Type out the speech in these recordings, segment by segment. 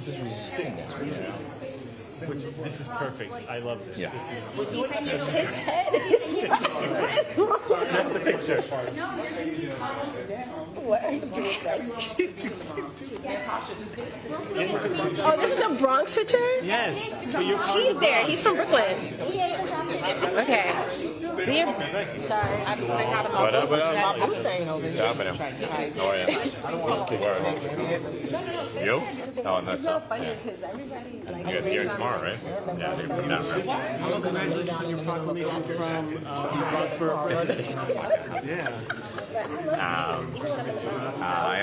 This is perfect. I love this. Yeah. This is His head. snap the picture. What are you doing? Oh, this is a Bronx picture? Yes. But you're She's there. He's from Brooklyn. Okay. Sorry. I'm saying how to What up, what up? What's happening? How are you? You? Oh, nice stuff. Yeah. You're here tomorrow, right? Yeah, dude. Not right. congratulations on your proclamation from Bronxboro. Yeah.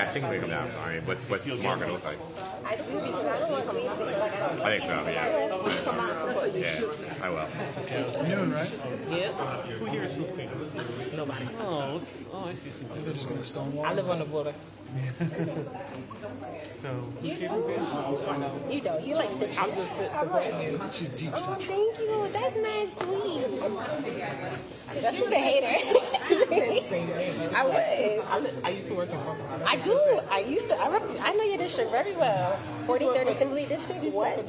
I think we come down. I mean, what's tomorrow going to look like? I think so, yeah. Yeah, I will. Noon, right? Who here is Filipino? Nobody. Oh, I see some. They're just going to stonewall. I live on the border. So, who's here from You don't. You like sit. I'm just supporting you. She's deep Oh, central. thank you. That's nice, sweet. That's a hater. I would. I used to work in Brooklyn. I do. I know your district very well. 43rd Assembly District. What?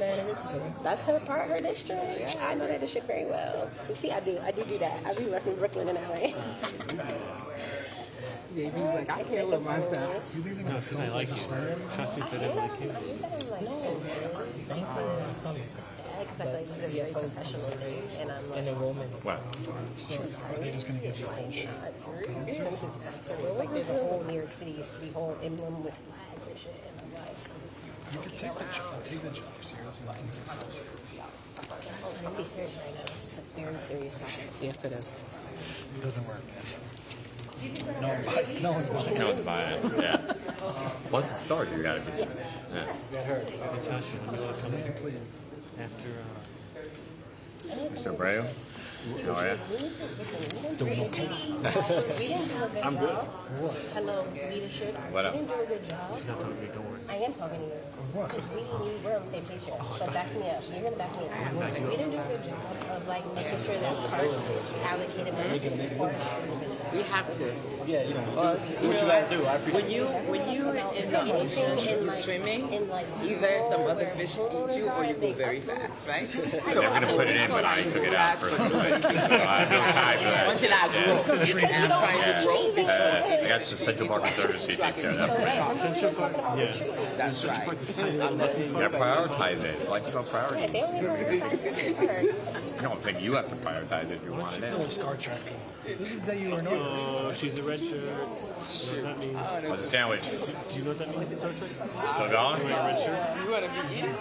That's her part, her district. I know that district very well. You see, I do that. I be working in Brooklyn and LA. JB's like, I can't live my stuff. You think they're No, going because I like you. Trust me for that. I can't. Because I feel like this is a very professional thing, and I'm like, What? So are they just going to give you a whole shit? it's like there's a whole New York City whole emblem with flags and shit, and I'm like, You could take the job seriously. Not take yourself seriously. I'm be serious right now. This is a very serious topic. Yes, it is. It doesn't work. No one buys it. No one's buying it. No one's buying it. Yeah. Once it starts, you gotta be. Yeah. Natasha, let me know to come in, please. After, Mr. Abreu, how are you? Doing okay. I'm good. Hello, leadership. What up? You didn't do a good job. she's not talking to me, don't worry. I am talking to you. What? Because we're on the same page here. So back me up. You're going to back me up. We didn't do a good job of like making sure that parts allocated money. We have to. Yeah, you know. Well, What you gotta do, I appreciate when you in the ocean swimming, either some other fish eat you or you go very fast, right? So They're gonna put it in, but I took it out first. So I feel tired for that. Once it out grows, and I'm trying to grow. I got some Central Park Conservancy takes care of that. That's right. Yeah, prioritize it. It's like about priorities. They only prioritize certain parts. No, I'm saying you have to prioritize it if you want it in. Star Trek. This is the day you were known. Oh, she's a red shirt. You know what that means? What's a sandwich? Do you know what that means in Star Trek? Still going? Red shirt? You want to be in?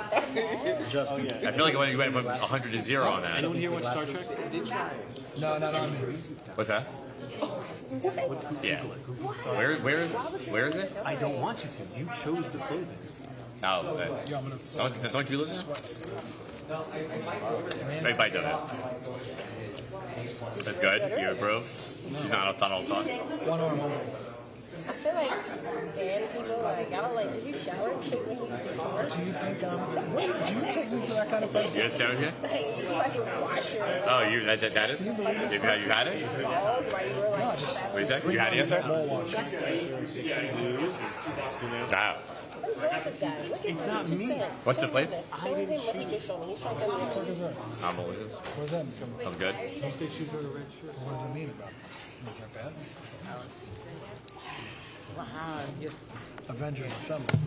Just, yeah. I feel like you went from 100 to 0 on that. Anyone here watch Star Trek? No, not on me. What's that? Yeah. Where is it? I don't want you to. You chose the clothing. Oh, Yo, I'm gonna don't you listen? Everybody does it. That's good. You approve? She's not all talk. one arm only. I feel like band people, like, y'all like, did you shower and shit when you talk? Do you think wait, do you take me for that kind of person? You had a sandwich yet? Like, you fucking wash your Oh, that is? You had it? balls while you were like, What did you say? You had it yesterday? Ball wash. Wow. It's not me. What's the place? Show him what he just showed me. He's trying to come here. What is that? What is this? What does that mean? That was good. You say she's wearing a red shirt. What does that mean about them? Is that bad? Wow. Avengers Assemble.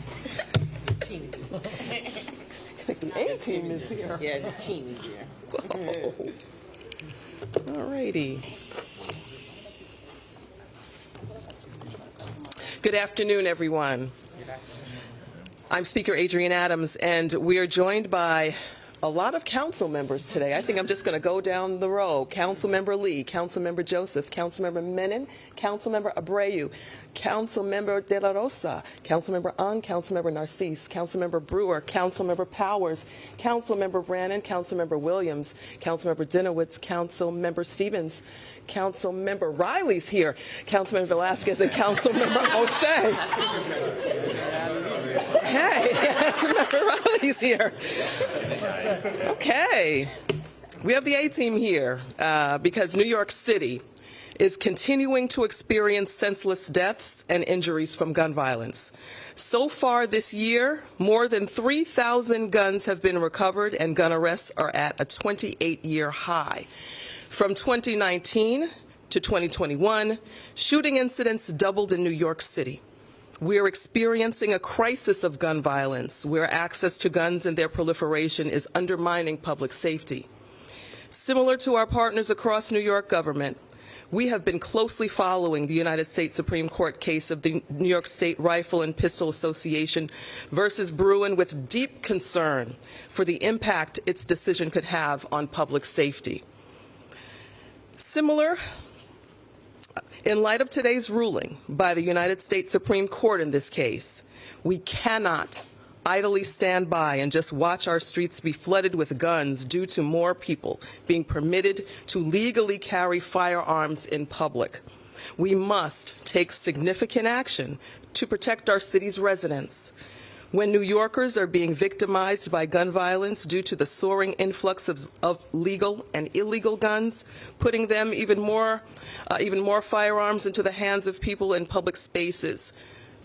The A-team is here. Yeah, the team is here. Alrighty. Good afternoon, everyone. I'm Speaker Adrienne Adams, and we are joined by a lot of council members today. I think I'm just going to go down the row. Councilmember Lee, Councilmember Joseph, Councilmember Menon, Councilmember Abreu, Councilmember De La Rosa, Councilmember Ung, Councilmember Narcisse, Councilmember Brewer, Councilmember Powers, Councilmember Brannon, Councilmember Williams, Councilmember Dinowitz, Councilmember Stevens, Councilmember Riley's here, Councilmember Velasquez, and Councilmember Jose. Okay, Councilmember Riley's here. Okay, we have the A-team here because New York City is continuing to experience senseless deaths and injuries from gun violence. So far this year, more than 3,000 guns have been recovered and gun arrests are at a 28-year high. From 2019 to 2021, shooting incidents doubled in New York City. We are experiencing a crisis of gun violence where access to guns and their proliferation is undermining public safety. Similar to our partners across New York government, we have been closely following the United States Supreme Court case of the New York State Rifle and Pistol Association versus Bruin with deep concern for the impact its decision could have on public safety. In light of today's ruling by the United States Supreme Court in this case, we cannot idly stand by and just watch our streets be flooded with guns due to more people being permitted to legally carry firearms in public. We must take significant action to protect our city's residents. When New Yorkers are being victimized by gun violence due to the soaring influx of legal and illegal guns, putting them even more firearms into the hands of people in public spaces,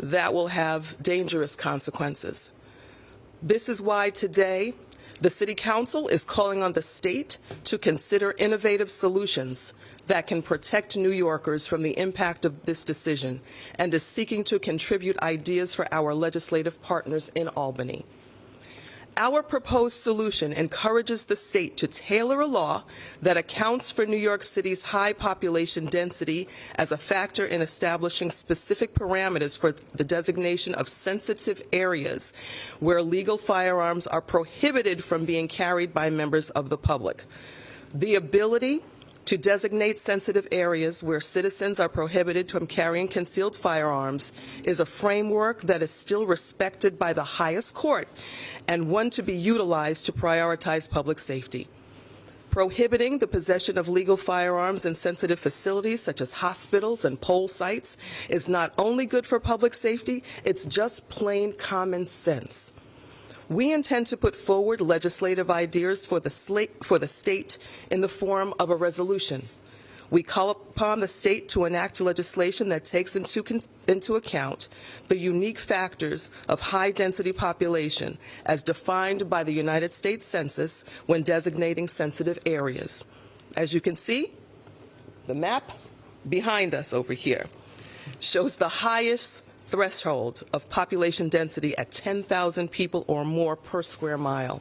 that will have dangerous consequences. This is why today the City Council is calling on the state to consider innovative solutions that can protect New Yorkers from the impact of this decision and is seeking to contribute ideas for our legislative partners in Albany. Our proposed solution encourages the state to tailor a law that accounts for New York City's high population density as a factor in establishing specific parameters for the designation of sensitive areas where legal firearms are prohibited from being carried by members of the public. The ability to designate sensitive areas where citizens are prohibited from carrying concealed firearms is a framework that is still respected by the highest court and one to be utilized to prioritize public safety. Prohibiting the possession of legal firearms in sensitive facilities such as hospitals and poll sites is not only good for public safety, it's just plain common sense. We intend to put forward legislative ideas for the state in the form of a resolution. We call upon the state to enact legislation that takes into account the unique factors of high-density population as defined by the United States Census when designating sensitive areas. As you can see, the map behind us over here shows the highest threshold of population density at 10,000 people or more per square mile.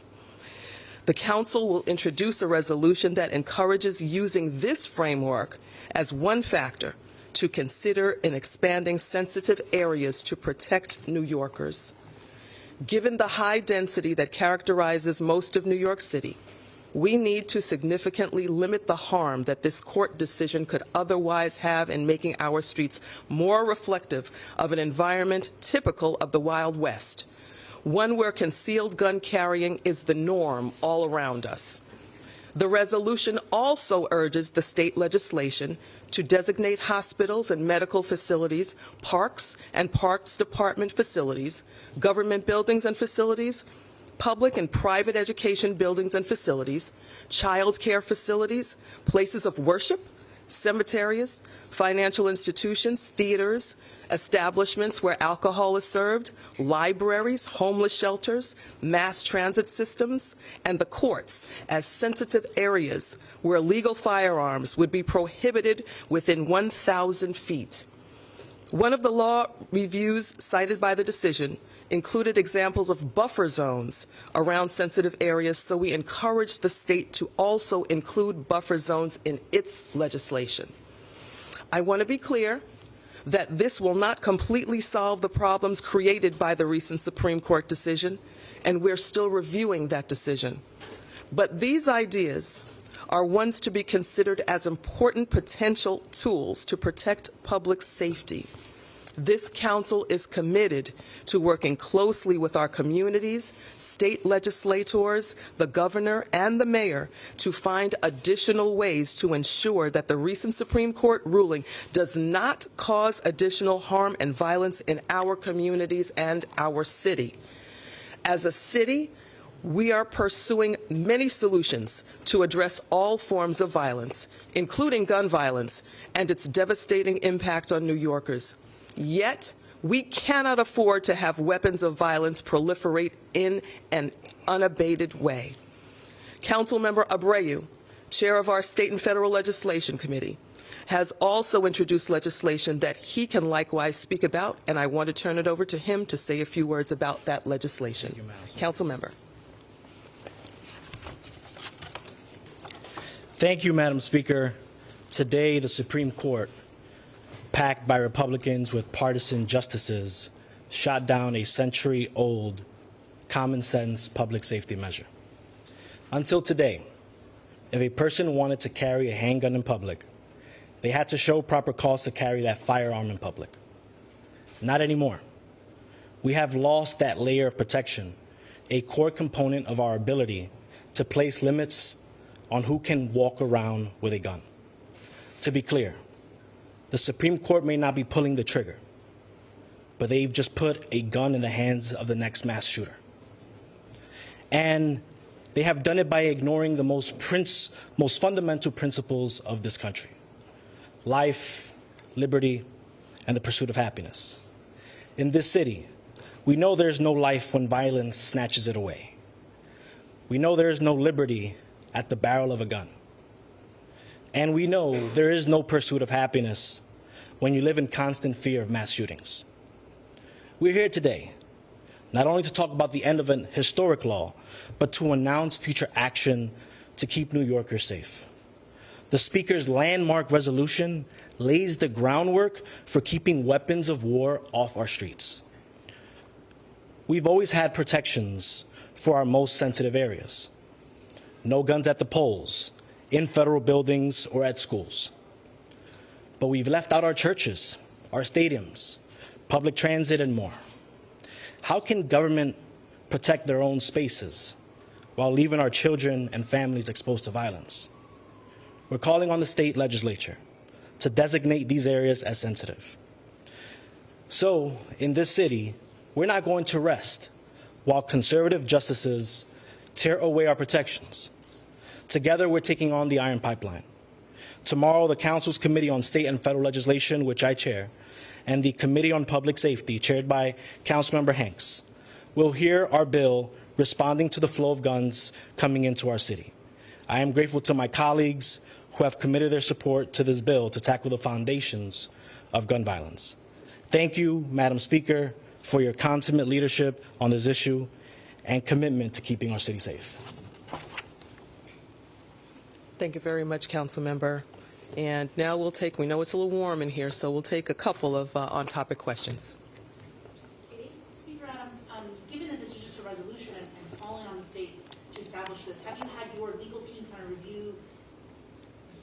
The Council will introduce a resolution that encourages using this framework as one factor to consider in expanding sensitive areas to protect New Yorkers. Given the high density that characterizes most of New York City, we need to significantly limit the harm that this court decision could otherwise have in making our streets more reflective of an environment typical of the Wild West, one where concealed gun carrying is the norm all around us. The resolution also urges the state legislation to designate hospitals and medical facilities, parks and parks department facilities, government buildings and facilities, public and private education buildings and facilities, child care facilities, places of worship, cemeteries, financial institutions, theaters, establishments where alcohol is served, libraries, homeless shelters, mass transit systems, and the courts as sensitive areas where legal firearms would be prohibited within 1,000 feet. One of the law reviews cited by the decision included examples of buffer zones around sensitive areas, so we encourage the state to also include buffer zones in its legislation. I want to be clear that this will not completely solve the problems created by the recent Supreme Court decision, and we're still reviewing that decision. But these ideas are ones to be considered as important potential tools to protect public safety. This council is committed to working closely with our communities, state legislators, the governor, and the mayor to find additional ways to ensure that the recent Supreme Court ruling does not cause additional harm and violence in our communities and our city. As a city, We are pursuing many solutions to address all forms of violence, including gun violence and its devastating impact on New Yorkers. Yet, we cannot afford to have weapons of violence proliferate in an unabated way. Councilmember Abreu, chair of our State and Federal Legislation Committee, has also introduced legislation that he can likewise speak about, and I want to turn it over to him to say a few words about that legislation. Councilmember. Thank you, Madam Speaker. Today, the Supreme Court, packed by Republicans with partisan justices, shot down a century-old common sense public safety measure. Until today, if a person wanted to carry a handgun in public, they had to show proper cause to carry that firearm in public. Not anymore. We have lost that layer of protection, a core component of our ability to place limits on who can walk around with a gun. To be clear, the Supreme Court may not be pulling the trigger, but they've just put a gun in the hands of the next mass shooter. And they have done it by ignoring the most fundamental principles of this country: life, liberty, and the pursuit of happiness. In this city, we know there's no life when violence snatches it away. We know there is no liberty at the barrel of a gun. And we know there is no pursuit of happiness when you live in constant fear of mass shootings. We're here today not only to talk about the end of an historic law, but to announce future action to keep New Yorkers safe. The Speaker's landmark resolution lays the groundwork for keeping weapons of war off our streets. We've always had protections for our most sensitive areas. No guns at the polls, in federal buildings, or at schools. But we've left out our churches, our stadiums, public transit, and more. How can government protect their own spaces while leaving our children and families exposed to violence? We're calling on the state legislature to designate these areas as sensitive. So, in this city, we're not going to rest while conservative justices tear away our protections. Together, we're taking on the Iron Pipeline. Tomorrow, the Council's Committee on State and Federal Legislation, which I chair, and the Committee on Public Safety, chaired by Councilmember Hanks, will hear our bill responding to the flow of guns coming into our city. I am grateful to my colleagues who have committed their support to this bill to tackle the foundations of gun violence. Thank you, Madam Speaker, for your consummate leadership on this issue and commitment to keeping our city safe. Thank you very much, Councilmember. And now we'll take, we know it's a little warm in here, so we'll take a couple of on-topic questions. Speaker Adams, given that this is just a resolution and calling on the state to establish this, have you had your legal team kind of review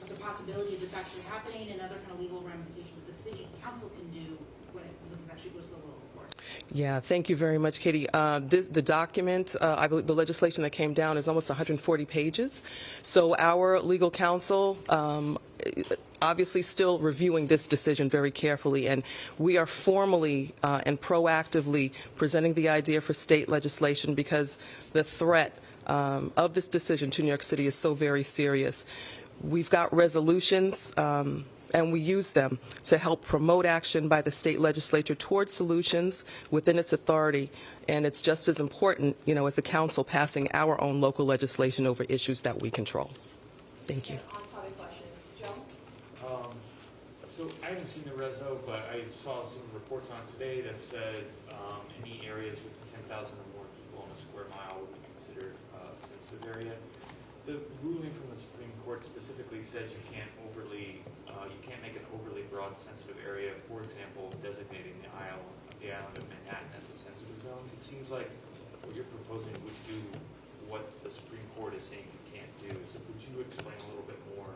the possibility of this actually happening and other kind of legal ramifications that the city council can do when it actually goes to the local court? Yeah, thank you very much, Katie. The document, I believe the legislation that came down is almost 140 pages. So our legal counsel obviously still reviewing this decision very carefully, and we are formally and proactively presenting the idea for state legislation because the threat of this decision to New York City is so very serious. We've got resolutions and we use them to help promote action by the state legislature towards solutions within its authority, and it's just as important, you know, as the council passing our own local legislation over issues that we control. Thank you. So I haven't seen the reso, but I saw some reports on today that said any areas with 10,000 or more people on a square mile would be considered a sensitive area. The ruling from the Supreme Court specifically says you can't make an overly broad sensitive area. For example, designating the island of Manhattan as a sensitive zone. It seems like what you're proposing would do what the Supreme Court is saying you can't do. So could you explain a little bit more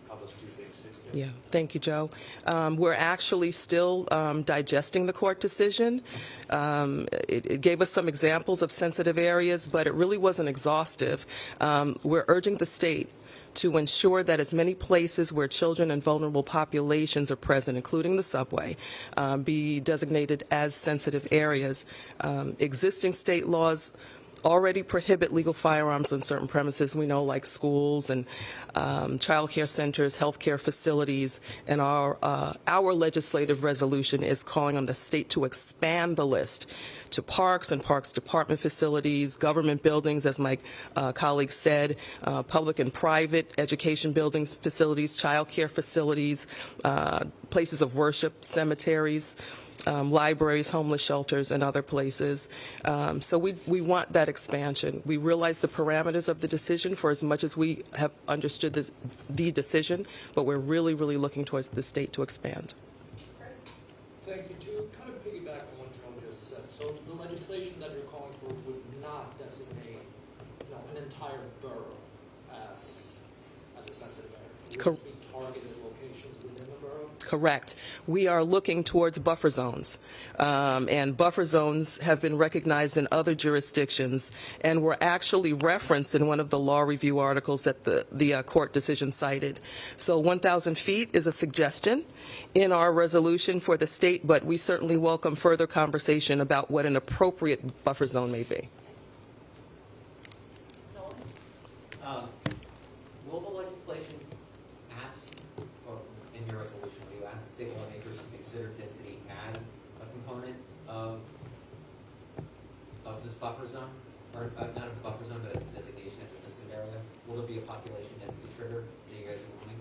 how those two things fit together? Yeah, thank you, Joe. We're actually still digesting the court decision. It gave us some examples of sensitive areas, but it really wasn't exhaustive. We're urging the state to ensure that as many places where children and vulnerable populations are present, including the subway, be designated as sensitive areas. Existing state laws already prohibit legal firearms on certain premises. We know, like schools and child care centers, healthcare facilities, and our legislative resolution is calling on the state to expand the list to parks and parks department facilities, government buildings, as my colleague said, public and private education buildings, facilities, child care facilities, places of worship, cemeteries, libraries, homeless shelters, and other places. So we want that expansion. We realize the parameters of the decision for as much as we have understood the decision, but we're really, really looking towards the state to expand. Thank you. To kind of piggyback on what Joan just said, so the legislation that you're calling for would not designate, an entire borough as a sensitive area. It would be targeted locations within the borough. Correct. We are looking towards buffer zones, and buffer zones have been recognized in other jurisdictions and were actually referenced in one of the law review articles that the court decision cited. So 1,000 feet is a suggestion in our resolution for the state, but we certainly welcome further conversation about what an appropriate buffer zone may be. Will the legislation ask, or in your resolution, will you ask the state lawmakers to consider density as a component of this buffer zone? Or not a buffer zone, but as a designation as a sensitive area? Will there be a population density trigger that you guys are wanting?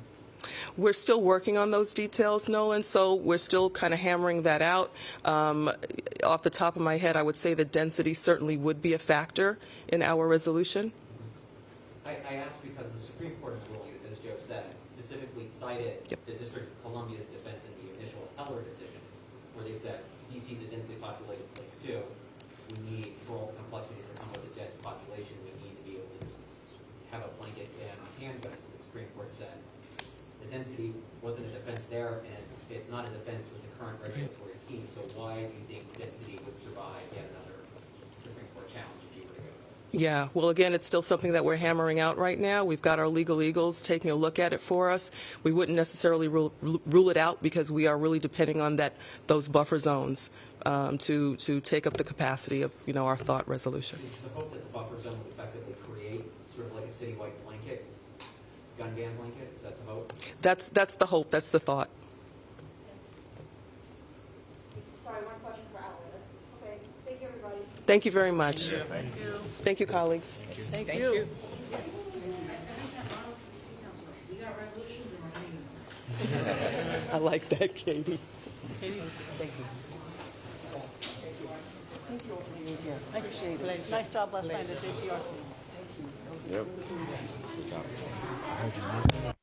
We're still working on those details, Nolan, so we're still kind of hammering that out. Off the top of my head, I would say that density certainly would be a factor in our resolution. I asked because the Supreme Court ruling, as Joe said, specifically cited the District of Columbia's defense in the initial Heller decision, where they said DC is a densely populated place too. We need, for all the complexities that come with a dense population, we need to be able to just have a blanket ban on handguns. And the Supreme Court said the density wasn't a defense there, and it's not a defense with the current regulatory scheme. So why do you think density would survive yet another Supreme Court challenge if you were to go? Yeah, well, again, it's still something that we're hammering out right now. We've got our legal eagles taking a look at it for us. We wouldn't necessarily rule it out because we are really depending on those buffer zones to take up the capacity of our thought resolution. Is the hope that the buffer zone would effectively create sort of like a citywide blanket, gun ban blanket? Is that the hope? That's the hope. That's the thought. Sorry, one question for Alex. Okay, thank you, everybody. Thank you very much. Thank you. Thank you, colleagues. Thank you. We got resolutions and we're going to use them. I like that, Katie. Thank you. Nice job last night at the DRC. Yep. Good job.